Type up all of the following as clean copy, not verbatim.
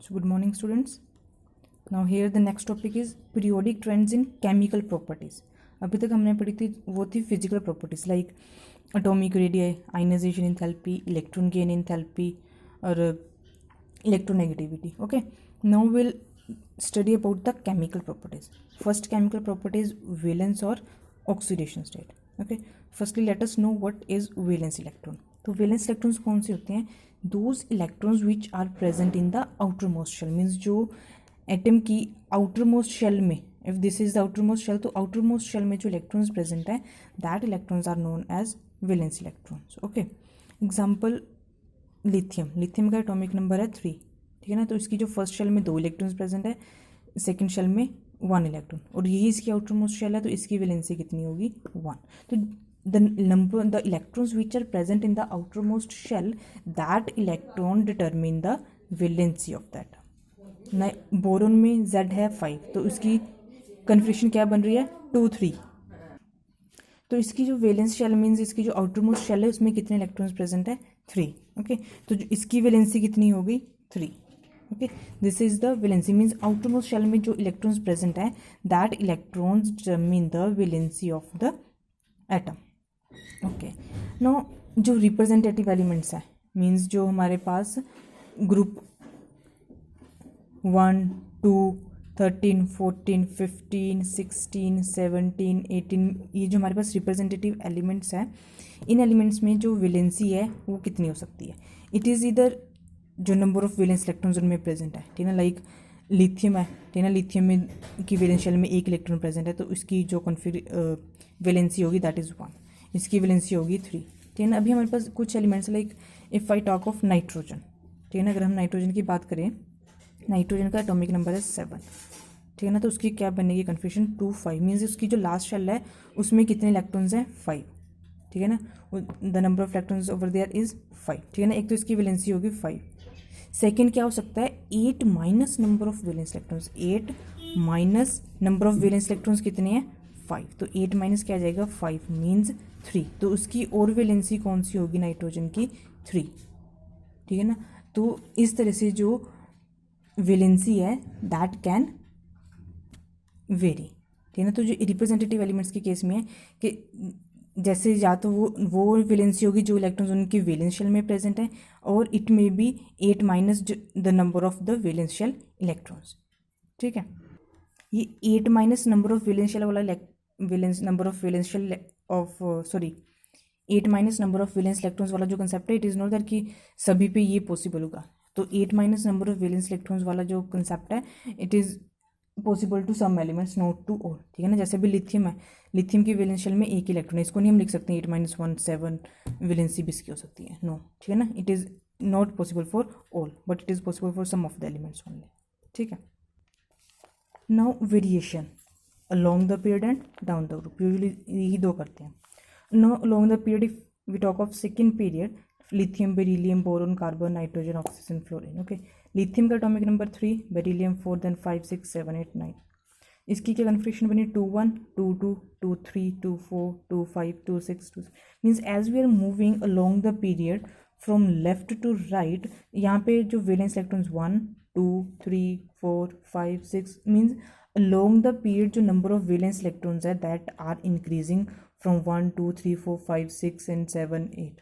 So good morning students. Now here the next topic is periodic trends in chemical properties. अभी तक हमने पढ़ी थी वो थी physical properties like atomic radii, ionisation enthalpy, electron gain enthalpy और electronegativity. Okay, now will study about the chemical properties. First chemical properties valence और oxidation state. Okay, firstly let us know what is valence electron. तो valence electrons कौन से होते हैं? Those electrons which are present in the outer most shell. Means जो atom की outer most shell में, if this is the outer most shell, तो outer most shell में जो इलेक्ट्रॉन्स प्रेजेंट है that electrons are known as valence electrons. Okay, example lithium. Lithium का atomic number है 3. ठीक है ना. तो इसकी जो फर्स्ट शेल में 2 इलेक्ट्रॉन्स प्रेजेंट है, सेकेंड शेल में 1 इलेक्ट्रॉन, और यही इसकी आउटर मोस्ट शेल है, तो इसकी वैलेंसी कितनी होगी? 1. तो the electrons which are present in the outermost shell, that electron determine the valency of that. Boron में Z है 5, तो इसकी कन्फिग्रेशन क्या बन रही है? 2 3. तो इसकी जो वैलेंस शेल मीन्स इसकी जो आउटरमोस्ट शेल है उसमें कितने इलेक्ट्रॉन्स प्रेजेंट है? 3. ओके, तो जो इसकी वैलेंसी कितनी होगी? 3. Okay, this is the valency means outermost shell में जो इलेक्ट्रॉन्स प्रेजेंट है that electrons determine the valency of the atom. Okay, no जो रिप्रेजेंटेटिव एलिमेंट्स है मीन्स जो हमारे पास ग्रुप 1 2 13 14 15 16 17 18, ये जो हमारे पास रिप्रेजेंटेटिव एलिमेंट्स है, इन एलिमेंट्स में जो वैलेंसी है वो कितनी हो सकती है? इट इज़ इधर जो नंबर ऑफ वैलेंस इलेक्ट्रॉन्स उनमें प्रेजेंट है. ठीक है ना. लाइक लिथियम है. ठीक है ना. लिथियम में की वैलेंस शेल में 1 इलेक्ट्रॉन प्रेजेंट है, तो इसकी जो वैलेंसी होगी दैट इज़ 1. इसकी वैलेंसी होगी 3. ठीक है ना. अभी हमारे पास कुछ elements like if I talk of nitrogen. ठीक है ना. अगर हम नाइट्रोजन की बात करें, नाइट्रोजन का एटॉमिक नंबर है 7. ठीक है ना. तो उसकी क्या बनेगी कन्फिग्रेशन? 2 5. मीन्स उसकी जो लास्ट शेल है उसमें कितने इलेक्ट्रॉन्स हैं? 5. ठीक है ना. The number of electrons over there is 5. ठीक है ना. एक तो इसकी वैलेंसी होगी 5. सेकेंड क्या हो सकता है? 8 minus number of valence electrons. 8 minus number of valence electrons कितने हैं? 5. तो 8 माइनस क्या आ जाएगा? 5 मीन्स 3. तो उसकी और वैलेंसी कौन सी होगी नाइट्रोजन की? 3. ठीक है ना. तो इस तरह से जो वैलेंसी है दैट कैन वेरी. ठीक है ना. तो जो रिप्रेजेंटेटिव एलिमेंट्स के केस में है कि जैसे या तो वो वैलेंसी होगी जो इलेक्ट्रॉन्स उनकी वैलेंस शेल में प्रेजेंट है, और it may be 8 minus the number of the valence shell electrons. ठीक है. ये 8 minus number of valence shell वाला number of valence shell of 8 minus number of valence electrons वाला जो कंसेप्ट है, इट इज़ नॉट दैट कि सभी पे ये पॉसिबल होगा. तो 8 minus number of valence electrons वाला जो कंसेप्ट है, it is possible to some elements, not to all. ठीक है ना. जैसे भी लिथियम है, लिथियम की वैलेंस शेल में 1 इलेक्ट्रॉन है, इसको नहीं हम लिख सकते 8 माइनस 1 7 वैलेंसी भी इसकी हो सकती है. नो. ठीक है ना. It is not possible for all, but it is possible for some of the elements only. ठीक है. Now variation along the period and down the group. Usually यही 2 करते हैं. Now along the period, if we talk of second period, lithium, beryllium, boron, carbon, nitrogen, oxygen, fluorine. Okay, lithium का atomic number 3, beryllium 4, then 5 6 7 8 9. इसकी क्या configuration बनी? 2 1 2 2 2 3 2 4 2 5 2 6 2. Means as we are moving along the period from left to right, यहाँ पे जो valence electrons 1 2 3 4 5 6 means along the period जो number of valence electrons है that are increasing from 1 2 3 4 5 6 and 7 8.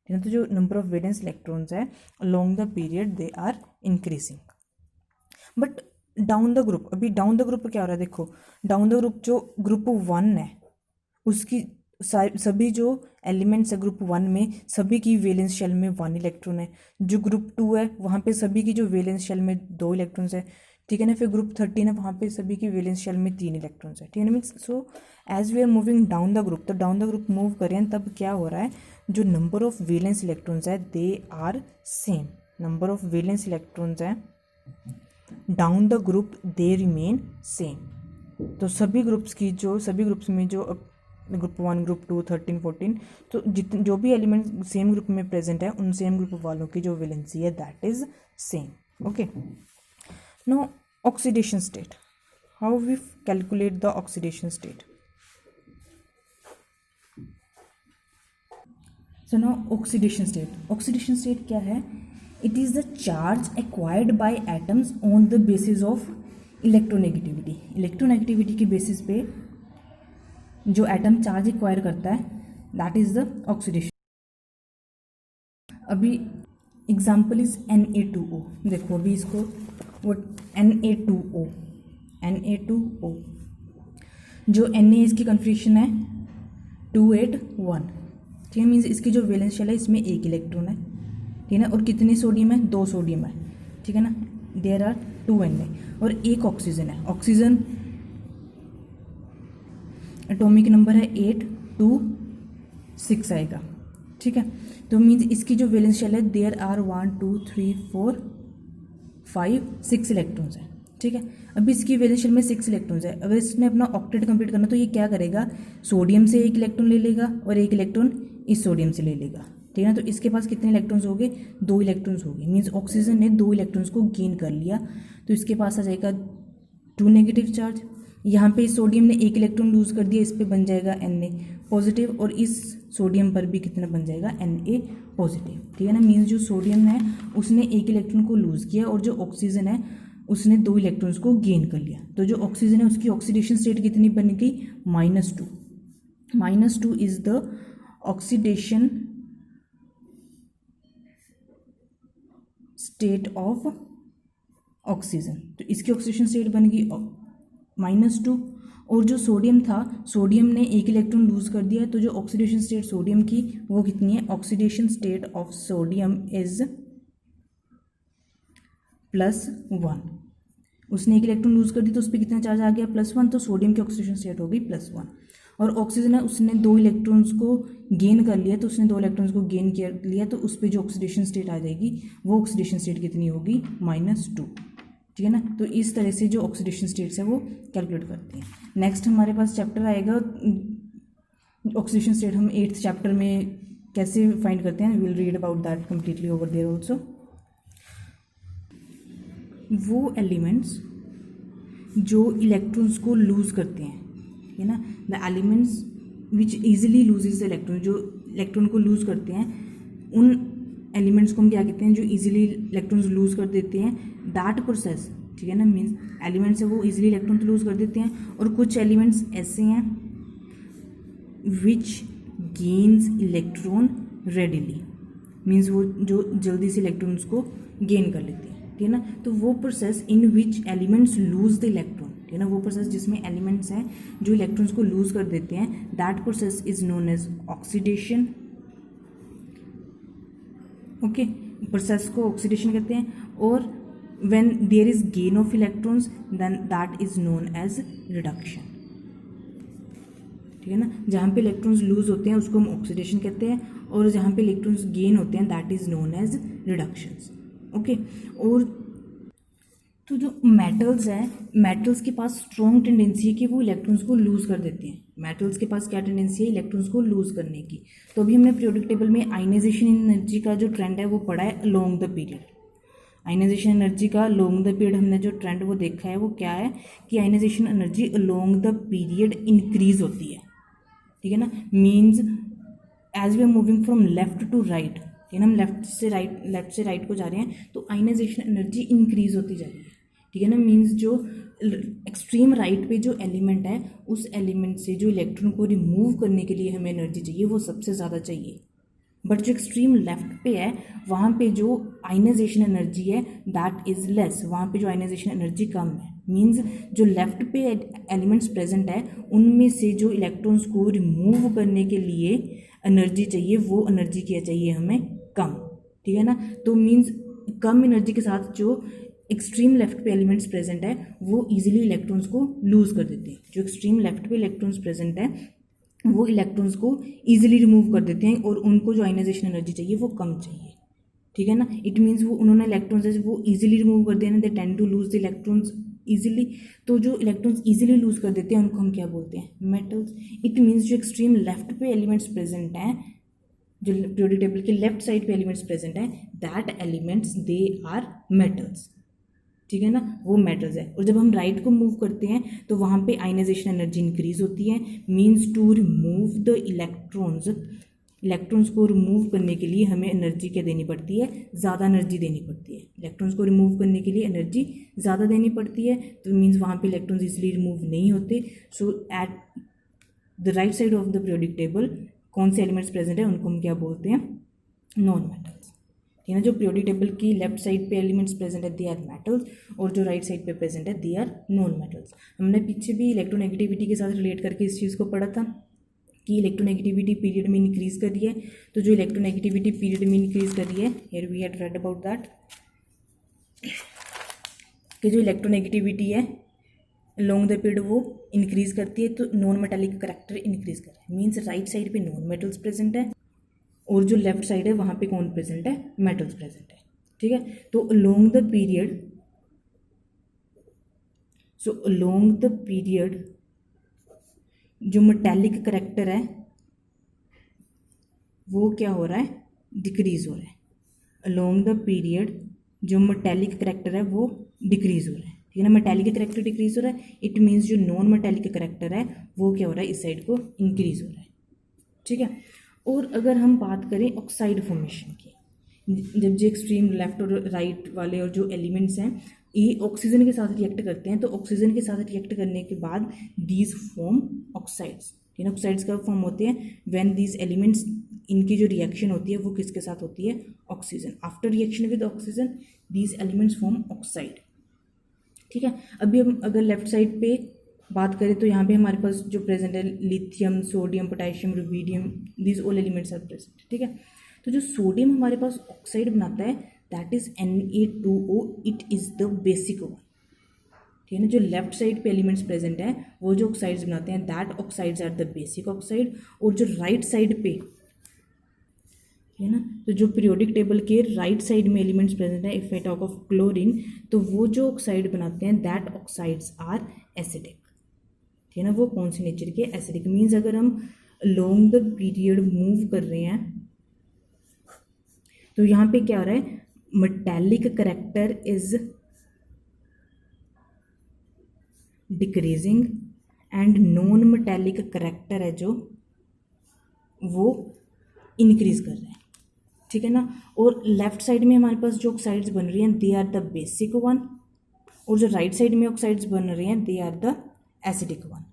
ठीक है. तो जो number of valence electrons है along the period they are increasing. but down the group, अभी down the group क्या हो रहा है? देखो, down the group जो ग्रुप 1 है उसकी सभी जो एलिमेंट्स है ग्रुप 1 में सभी की वैलेंस शेल में 1 इलेक्ट्रॉन है. जो ग्रुप 2 है वहाँ पे सभी की जो वैलेंस शेल में 2 इलेक्ट्रॉन्स है. ठीक है ना. फिर ग्रुप 13 है, वहाँ पे सभी की वैलेंस शेल में 3 इलेक्ट्रॉन्स है. ठीक है ना. Means so as we are moving down the group, तो डाउन द ग्रुप मूव करें तब क्या हो रहा है? जो नंबर ऑफ वैलेंस इलेक्ट्रॉन्स है they are same. Number of valence electrons है down the group they remain same. तो सभी ग्रुप्स में जो ग्रुप 1 ग्रुप 2 13 14, तो जो भी एलिमेंट सेम ग्रुप में प्रेजेंट है उन सेम ग्रुप वालों की जो वैलेंसी है that is same. Okay. Now oxidation state. How we calculate the oxidation state? So now oxidation state. Oxidation state क्या है? It is the charge acquired by atoms on the basis of electronegativity. Electronegativity के basis पे जो atom charge acquire करता है that is the oxidation. अभी example is Na2O। देखो अभी इसको वो Na2O जो Na इसकी कन्फिग्रेशन है 281, ठीक है। मीन्स इसकी जो वैलेंस शेल है इसमें एक इलेक्ट्रॉन है, ठीक है ना। और कितने सोडियम है? 2 सोडियम है, ठीक है ना। देयर आर 2 Na और एक ऑक्सीजन है। ऑक्सीजन एटॉमिक नंबर है 826 आएगा, ठीक है। तो मीन्स इसकी जो वैलेंस शेल है देयर आर 1 2 3 4 5 6 इलेक्ट्रॉन्स है, ठीक है। अभी इसकी वैलेंस शेल में 6 इलेक्ट्रॉन्स है। अगर इसने अपना ऑक्टेट कंप्लीट करना तो ये क्या करेगा? सोडियम से एक इलेक्ट्रॉन ले लेगा और एक इलेक्ट्रॉन इस सोडियम से ले लेगा, ठीक है ना। तो इसके पास कितने इलेक्ट्रॉन्स हो गए? 2 इलेक्ट्रॉन्स हो गए। मीन्स ऑक्सीजन ने 2 इलेक्ट्रॉन्स को गेन कर लिया, तो इसके पास आ जाएगा 2 नेगेटिव चार्ज। यहाँ पे सोडियम ने एक इलेक्ट्रॉन लूज कर दिया, इस पे बन जाएगा Na पॉजिटिव, और इस सोडियम पर भी कितना बन जाएगा? Na पॉजिटिव, ठीक है ना। मीन्स जो सोडियम है उसने एक इलेक्ट्रॉन को लूज किया और जो ऑक्सीजन है उसने 2 इलेक्ट्रॉन्स को गेन कर लिया। तो जो ऑक्सीजन है उसकी ऑक्सीडेशन स्टेट कितनी बन गई? -2। -2 is the oxidation state of oxygen. तो इसकी ऑक्सीडेशन स्टेट बन गई -2। और जो सोडियम था, सोडियम ने एक इलेक्ट्रॉन लूज कर दिया, तो जो ऑक्सीडेशन स्टेट सोडियम की वो कितनी है? Oxidation state of sodium is +1। उसने एक इलेक्ट्रॉन लूज कर दी तो उस पर कितना चार्ज आ गया? +1। तो सोडियम की ऑक्सीडेशन स्टेट हो गई +1। और ऑक्सीजन है उसने 2 इलेक्ट्रॉन्स को गेन कर लिया, तो उसने 2 इलेक्ट्रॉन्स को गेन कर लिया, तो उस पर जो ऑक्सीडेशन स्टेट आ जाएगी वो ऑक्सीडेशन स्टेट कितनी होगी? -2, ठीक है ना। तो इस तरह से जो ऑक्सीडेशन स्टेट्स है वो कैलकुलेट करते हैं। नेक्स्ट हमारे पास चैप्टर आएगा ऑक्सीडेशन स्टेट। हम 8th चैप्टर में कैसे फाइंड करते हैं, will read about that completely over there also. वो एलिमेंट्स जो इलेक्ट्रॉन्स को लूज करते हैं, ठीक है ना, the elements which easily loses the electron, जो इलेक्ट्रॉन को लूज करते हैं उन एलिमेंट्स को हम क्या कहते हैं? जो इजीली इलेक्ट्रॉन्स लूज कर देते हैं, दैट प्रोसेस, ठीक है ना। मीन्स एलिमेंट्स है वो इजीली इलेक्ट्रॉन तो लूज कर देते हैं, और कुछ एलिमेंट्स ऐसे हैं विच गेन्स इलेक्ट्रॉन रेडिली, मीन्स वो जो जल्दी से इलेक्ट्रॉन्स को गेन कर लेते हैं, ठीक है ना। तो वो process in which elements lose the electron, ठीक है ना, वो प्रोसेस जिसमें एलिमेंट्स हैं जो इलेक्ट्रॉन्स को लूज कर देते हैं, that process is known as oxidation. Okay, process को ऑक्सीडेशन कहते हैं। और when there is gain of electrons then that is known as reduction, ठीक है ना। जहाँ पे इलेक्ट्रॉन्स लूज होते हैं उसको हम ऑक्सीडेशन कहते हैं, और जहाँ पे इलेक्ट्रॉन्स गेन होते हैं that is known as reductions. Okay, और तो जो मेटल्स हैं, मेटल्स के पास स्ट्रॉन्ग टेंडेंसी है कि वो इलेक्ट्रॉन्स को लूज कर देते हैं। मेटल्स के पास क्या टेंडेंसी है? इलेक्ट्रॉन्स को लूज करने की। तो अभी हमने पीरियोडिक टेबल में आयनाइजेशन एनर्जी का जो ट्रेंड है वो पढ़ा है along the period. Ionization energy का अलोंग द पीरियड हमने जो ट्रेंड वो देखा है वो क्या है कि ionization energy along the period increase होती है, ठीक है ना। Means as we are moving from left to right, ठीक है ना, हम लेफ्ट से राइट को जा रहे हैं तो आयनाइजेशन एनर्जी इंक्रीज होती जा रही है, ठीक है ना। मीन्स जो एक्सट्रीम राइट पे जो एलिमेंट है उस एलिमेंट से जो इलेक्ट्रॉन को रिमूव करने के लिए हमें एनर्जी चाहिए वो सबसे ज़्यादा चाहिए। बट जो एक्सट्रीम लेफ्ट पे है वहाँ पे जो आयनाइजेशन एनर्जी है दैट इज़ लेस, वहाँ पे जो आयनाइजेशन एनर्जी कम है। मीन्स जो लेफ्ट पे एलिमेंट्स प्रेजेंट है उनमें से जो इलेक्ट्रॉन्स को रिमूव करने के लिए एनर्जी चाहिए वो एनर्जी क्या चाहिए हमें? कम, ठीक है ना। तो मीन्स कम एनर्जी के साथ जो एक्सट्रीम लेफ्ट पे एलिमेंट्स प्रेजेंट है वो इजीली इलेक्ट्रॉन्स को लूज कर देते हैं। जो एक्सट्रीम लेफ्ट पे इलेक्ट्रॉन्स प्रेजेंट है वो इलेक्ट्रॉन्स को ईजिली रिमूव कर देते हैं और उनको जो आयनाइजेशन एनर्जी चाहिए वो कम चाहिए, ठीक है ना। इट मीन्स वो उन्होंने इलेक्ट्रॉन्स वो ईजिली रिमूव कर देना, they tend to lose the electrons easily. तो जो इलेक्ट्रॉन्स ईजिली लूज कर देते हैं उनको हम क्या बोलते हैं? मेटल्स। इट मीन्स जो एक्सट्रीम लेफ्ट पे एलिमेंट्स प्रेजेंट हैं, जो पीरियोडिक टेबल के लेफ्ट साइड पे एलिमेंट्स प्रेजेंट हैं, that elements they are metals, ठीक है ना, वो मेटल्स है। और जब हम राइट को मूव करते हैं तो वहाँ पे आयनाइजेशन एनर्जी इंक्रीज होती है। Means to remove the electrons electrons को रिमूव करने के लिए हमें एनर्जी क्या देनी पड़ती है, ज़्यादा एनर्जी देनी पड़ती है। इलेक्ट्रॉन्स को रिमूव करने के लिए एनर्जी ज़्यादा देनी पड़ती है, तो मीन्स वहाँ पे इलेक्ट्रॉन्स इजीली रिमूव नहीं होते। So at the right side of the periodic table कौन से एलिमेंट्स प्रेजेंट है, उनको हम क्या बोलते हैं, नॉन मेटल्स। ठीक है ना, जो पीरियोडिक टेबल की लेफ्ट साइड पे एलिमेंट्स प्रेजेंट है दे आर मेटल्स, और जो राइट साइड पे प्रेजेंट है दे आर नॉन मेटल्स। हमने पीछे भी इलेक्ट्रोनेगेटिविटी के साथ रिलेट करके इस चीज़ को पढ़ा था कि इलेक्ट्रोनेगेटिविटी पीरियड में इंक्रीज कर रही है। तो जो इलेक्ट्रोनेगेटिविटी पीरियड में इंक्रीज कर रही है, here we had read about that, कि जो इलेक्ट्रोनेगेटिविटी है लॉन्ग द पीरियड वो इंक्रीज करती है, तो नॉन मेटालिक करेक्टर इंक्रीज कर रहा है। मीन्स राइट साइड पे नॉन मेटल्स प्रेजेंट है, और जो लेफ्ट साइड है वहाँ पे कौन प्रेजेंट है, मेटल्स प्रेजेंट है। ठीक है, तो long the period, so long the period जो मेटालिक करेक्टर है वो क्या हो रहा है, डिक्रीज हो रहा है। अलोंग द पीरियड जो मेटालिक करेक्टर है वो डिक्रीज हो रहा है। ठीक है ना, मेटालिक करेक्टर डिक्रीज हो रहा है, इट मीन्स जो नॉन मेटालिक करेक्टर है वो क्या हो रहा है, इस साइड को इंक्रीज हो रहा है। ठीक है, और अगर हम बात करें ऑक्साइड फॉर्मेशन की, जब जो एक्सट्रीम लेफ्ट और राइट वाले और जो एलिमेंट्स हैं ये ऑक्सीजन के साथ रिएक्ट करते हैं, तो ऑक्सीजन के साथ रिएक्ट करने के बाद दीज फॉर्म ऑक्साइड्स। ठीक है, ऑक्साइड्स कब फॉर्म होते हैं, व्हेन दीज एलिमेंट्स, इनकी जो रिएक्शन होती है वो किसके साथ होती है, oxygen. After reaction with oxygen these elements form oxide. ठीक है, अभी हम अगर लेफ्ट साइड पे बात करें तो यहाँ पे हमारे पास जो प्रेजेंट है lithium, sodium, potassium, rubidium, these all elements are present. ठीक है, तो जो सोडियम हमारे पास ऑक्साइड बनाता है that is Na2O, it is the basic one. ठीक है ना, जो लेफ्ट साइड पे एलिमेंट्स प्रेजेंट हैं वो जो ऑक्साइड्स बनाते हैं that oxides are the basic oxide, और जो राइट साइड पे है ना, तो जो पीरियोडिक टेबल के राइट साइड में एलिमेंट्स प्रेजेंट है, if I talk of chlorine, तो वो जो ऑक्साइड बनाते हैं दैट ऑक्साइड्स आर एसिडिक। ठीक है ना, वो कौन से नेचर के, एसिडिक। मीन्स अगर हम लॉन्ग द पीरियड मूव कर रहे हैं तो यहाँ पे क्या हो रहा है, metallic character is decreasing and non metallic character है जो वो इंक्रीज कर रहा है। ठीक है ना, और लेफ्ट साइड में हमारे पास जो ऑक्साइड्स बन रही हैं they are the basic one, और जो राइट साइड में ऑक्साइड्स बन रही हैं they are the acidic one.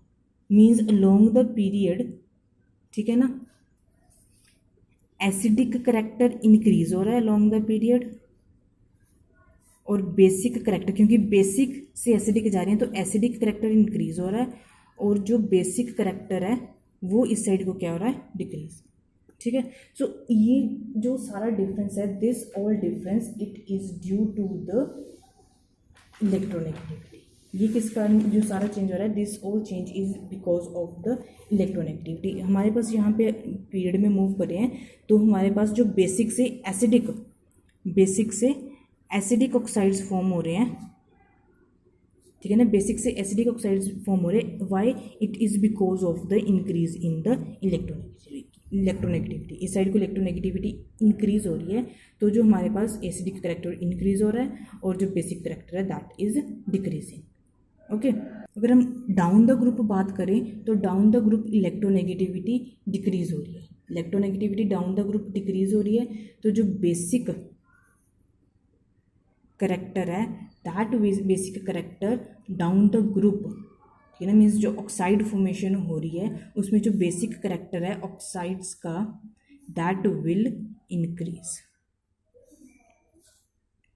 Means along the period, ठीक है ना, एसिडिक करेक्टर इंक्रीज हो रहा है अलोंग द पीरियड, और बेसिक करेक्टर, क्योंकि बेसिक से एसिडिक जा रही हैं तो एसिडिक करेक्टर इंक्रीज हो रहा है, और जो बेसिक करेक्टर है वो इस साइड को क्या हो रहा है, डिक्रीज। ठीक है, सो ये जो सारा डिफरेंस है, this all difference it is due to the electronegativity. ये किस कारण जो सारा चेंज हो रहा है, this all change is because of the electronegativity. हमारे पास यहाँ पे पीरियड में मूव कर रहे हैं तो हमारे पास जो बेसिक से एसिडिक ऑक्साइड्स फॉर्म हो रहे हैं। ठीक है ना, बेसिक से एसिडिक ऑक्साइड्स फॉर्म हो रहे हैं। Why, it is because of the increase in the electronegativity. इस साइड को इलेक्ट्रोनेगेटिविटी इंक्रीज हो रही है तो जो हमारे पास एसिडिक करेक्टर इंक्रीज हो रहा है, और जो बेसिक करेक्टर है दैट इज डिक्रीजिंग। ओके, अगर हम डाउन द ग्रुप बात करें तो down the group electronegativity decrease हो रही है। Electronegativity down the group decrease हो रही है, तो जो बेसिक करेक्टर है that basic character down the group, ठीक है ना, मीन्स जो ऑक्साइड फॉर्मेशन हो रही है उसमें जो बेसिक करेक्टर है ऑक्साइड्स का दैट विल इंक्रीज।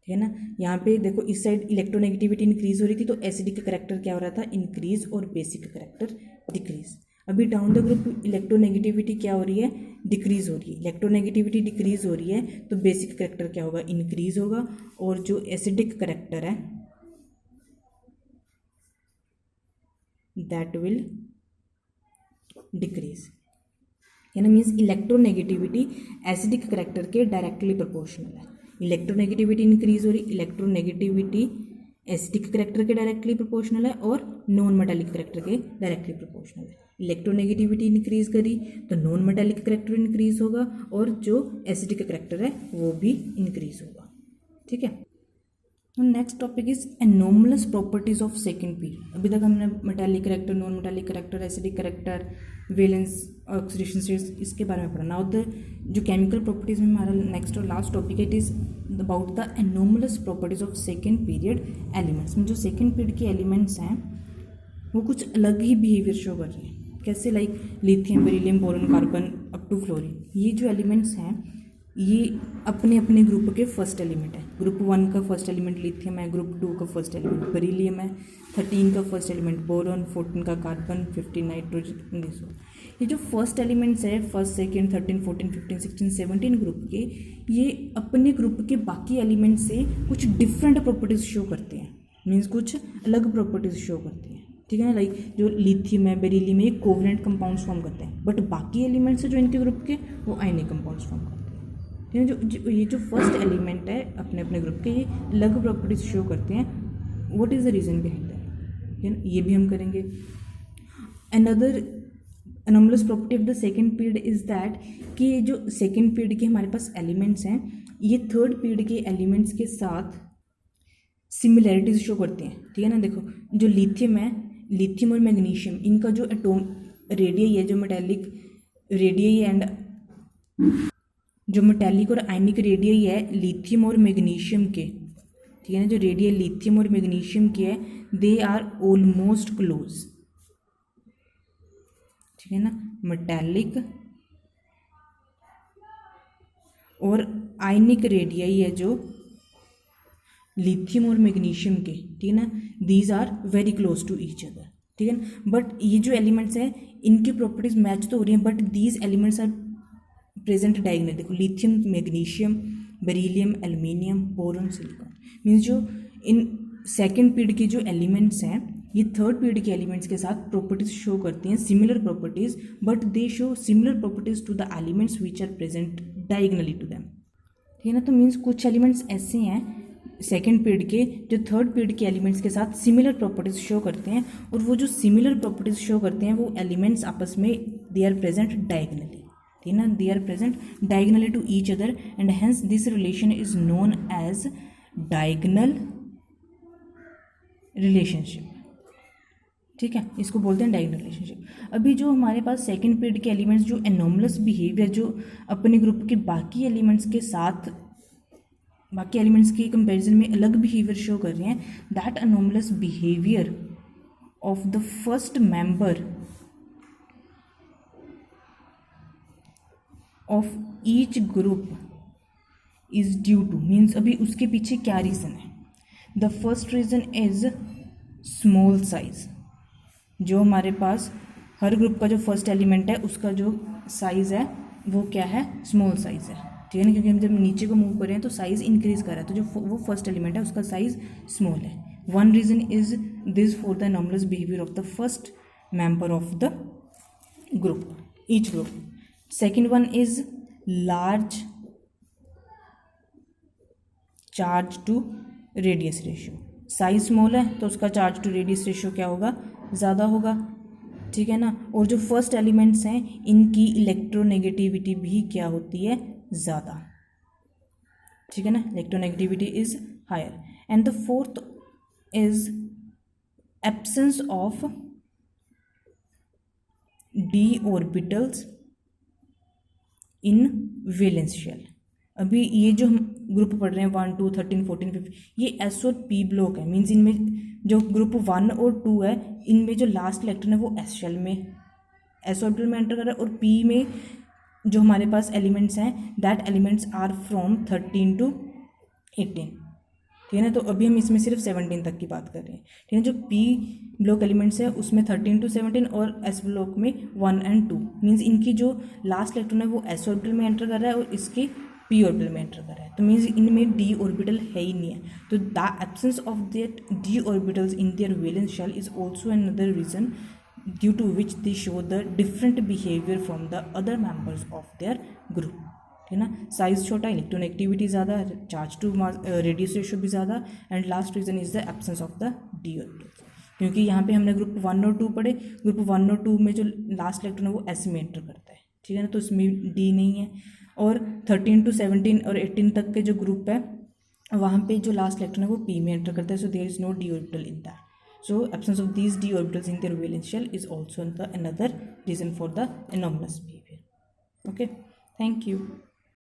ठीक है ना, यहाँ पे देखो इस साइड इलेक्ट्रोनेगेटिविटी इंक्रीज हो रही थी तो एसिडिक करेक्टर क्या हो रहा था, इंक्रीज, और बेसिक करेक्टर डिक्रीज। अभी डाउन द ग्रुप इलेक्ट्रोनेगेटिविटी क्या हो रही है, डिक्रीज हो रही है। इलेक्ट्रोनेगेटिविटी डिक्रीज हो रही है तो बेसिक करेक्टर क्या होगा, इंक्रीज होगा, और जो एसिडिक करेक्टर है दैट विल डिक्रीज। है ना, मीन्स इलेक्ट्रोनेगेटिविटी एसिडिक करेक्टर के डायरेक्टली प्रोपोर्शनल है। इलेक्ट्रोनेगेटिविटी इंक्रीज हो रही, इलेक्ट्रोनेगेटिविटी एसिडिक करेक्टर के डायरेक्टली प्रोपोर्शनल है और नॉन मेटालिक करेक्टर के डायरेक्टली प्रोपोर्शनल है। इलेक्ट्रोनेगेटिविटी इंक्रीज करी तो नॉन मेटालिक करेक्टर इंक्रीज होगा, और जो एसिडिक करेक्टर है वो भी इंक्रीज होगा। ठीक है, next topic is anomalous properties of second period. अभी तक हमने metallic character, non metallic character, acidic character, valence oxidation states, इसके बारे में पढ़ना। और जो केमिकल प्रॉपर्टीज़ में हमारा नेक्स्ट और लास्ट टॉपिक है, it is about the anomalous properties of second period elements. में जो सेकेंड पीरियड के एलिमेंट्स हैं वो कुछ अलग ही बिहेवियर शो कर रहे हैं। कैसे? Like lithium, beryllium, boron, carbon up to fluorine. ये जो एलिमेंट्स हैं ये अपने अपने ग्रुप के फर्स्ट एलिमेंट है। ग्रुप 1 का फर्स्ट एलिमेंट लिथियम है, ग्रुप 2 का फर्स्ट एलिमेंट बेरिलियम है, 13 का फर्स्ट एलिमेंट बोरॉन, 14 का कार्बन, 15 नाइट्रोजन। ये जो फर्स्ट एलिमेंट्स है, फर्स्ट, सेकेंड, 13, 14, 15, 16, 17 ग्रुप के, ये अपने ग्रुप के बाकी एलिमेंट से कुछ डिफरेंट प्रॉपर्टीज शो करते हैं। मीन्स कुछ अलग प्रॉपर्टीज शो करते हैं, ठीक है ना। लाइक जो लिथियम है, बेरिलियम है, ये कोवलेंट कंपाउंड्स फॉर्म करते हैं, बट बाकी एलिमेंट्स है जो इनके ग्रुप के वो आयनिक कंपाउंड्स फॉर्म करते हैं। ये जो फर्स्ट एलिमेंट है अपने अपने ग्रुप के, ये अलग प्रॉपर्टीज शो करते हैं। What is the reason behind that, ये भी हम करेंगे। Another anomalous property of the second period is that कि ये जो सेकेंड पीरियड के हमारे पास एलिमेंट्स हैं, ये थर्ड पीरियड के एलिमेंट्स के साथ सिमिलैरिटीज शो करते हैं, ठीक है ना। देखो जो लिथियम है, लिथियम और मैग्नीशियम, इनका जो एटॉम रेडियई है, जो मेटेलिक रेडियई एंड जो मेटेलिक और आयनिक रेडियई है लिथियम और मैग्नीशियम के, ठीक है ना, जो रेडियई लिथियम और मैग्नीशियम के है, दे आर ऑलमोस्ट क्लोज, ठीक है ना। मेटेलिक और आयनिक रेडियई है जो लिथियम और मैग्नीशियम के, ठीक है ना, these are very close to each other, ठीक है ना। बट ये जो एलिमेंट्स हैं इनकी प्रॉपर्टीज मैच तो हो रही हैं, but these elements are present diagonal. देखो lithium, magnesium, beryllium, aluminium, boron, silicon. Means जो इन सेकेंड पीरियड के जो एलिमेंट्स हैं ये थर्ड पीरियड के एलिमेंट्स के साथ प्रॉपर्टीज शो करती हैं, similar properties, but they show similar properties to the elements which are present diagonally to them, ठीक है ना। तो मीन्स कुछ एलिमेंट्स ऐसे हैं सेकेंड पीरियड के जो थर्ड पीरियड के एलिमेंट्स के साथ सिमिलर प्रॉपर्टीज शो करते हैं, और वो जो सिमिलर प्रॉपर्टीज शो करते हैं वो एलिमेंट्स आपस में दे आर प्रेजेंट डायगोनली, ठीक है ना, they are present diagonally to each other, and hence this relation is known as diagonal relationship, ठीक है, इसको बोलते हैं डायगोनल रिलेशनशिप। अभी जो हमारे पास सेकेंड पीरियड के एलिमेंट्स जो एनोमलस बिहेवियर जो अपने ग्रुप के बाकी एलिमेंट्स के साथ बाकी एलिमेंट्स के कंपैरिजन में अलग बिहेवियर शो कर रहे हैं, that anomalous behaviour of the first member of each group is due to, means अभी उसके पीछे क्या रीज़न है। The first reason is small size. जो हमारे पास हर ग्रुप का जो फर्स्ट एलिमेंट है उसका जो साइज़ है वो क्या है, स्मॉल साइज़ है, ठीक है ना, क्योंकि हम जब नीचे को मूव कर रहे हैं तो साइज़ इंक्रीज कर रहा है, तो जो वो फर्स्ट एलिमेंट है उसका साइज़ स्मॉल है। One reason is this for the anomalous behaviour of the first member of the group, each group. Second one is large charge to radius ratio. Size small है तो उसका charge to radius ratio क्या होगा, ज़्यादा होगा, ठीक है ना। और जो फर्स्ट एलिमेंट्स हैं इनकी इलेक्ट्रोनेगेटिविटी भी क्या होती है, ज़्यादा, ठीक है ना, electronegativity is higher. And the fourth is absence of D orbitals in valence shell. अभी ये जो हम ग्रुप पढ़ रहे हैं 1, 2, 13, 14, 15, ये एस और पी ब्लॉक है, मीन्स इनमें जो ग्रुप 1 और 2 है इनमें जो लास्ट इलेक्ट्रॉन है वो एस शेल में, एस ऑर्बिटल में एंटर कर रहा है, और पी में जो हमारे पास एलिमेंट्स हैं that elements are from 13 to 18, ठीक है ना। तो अभी हम इसमें सिर्फ 17 तक की बात कर रहे हैं, ठीक है। जो पी ब्लॉक एलिमेंट्स है उसमें 13 to 17 और एस ब्लॉक में 1 and 2, मीन्स इनकी जो लास्ट इलेक्ट्रॉन है वो एस ऑर्बिटल में एंटर कर रहा है और इसके पी ऑर्बिटल में एंटर कर रहा है, तो मीन्स इनमें डी ऑर्बिटल है ही नहीं है। तो the absence of that D orbitals in their valence shell is also another reason due to which they show the different behaviour from the other members of their group, ठीक है ना। Size छोटा, electronegativity ज़्यादा, charge to radius ratio भी ज़्यादा, and last reason is the absence of the D orbitals. क्योंकि यहाँ पे हमने ग्रुप 1 और 2 पढ़े, ग्रुप 1 और 2 में जो लास्ट इलेक्ट्रॉन है वो एस में एंटर करता है, ठीक है ना, तो इसमें डी नहीं है। और 13 to 17 और 18 तक के जो ग्रुप है वहाँ पे जो लास्ट इलेक्ट्रॉन है वो पी में एंटर करता है, so there is no D orbital in that, So absence of these d orbitals in their valence shell is also another reason for the anomalous behavior. Okay, thank you.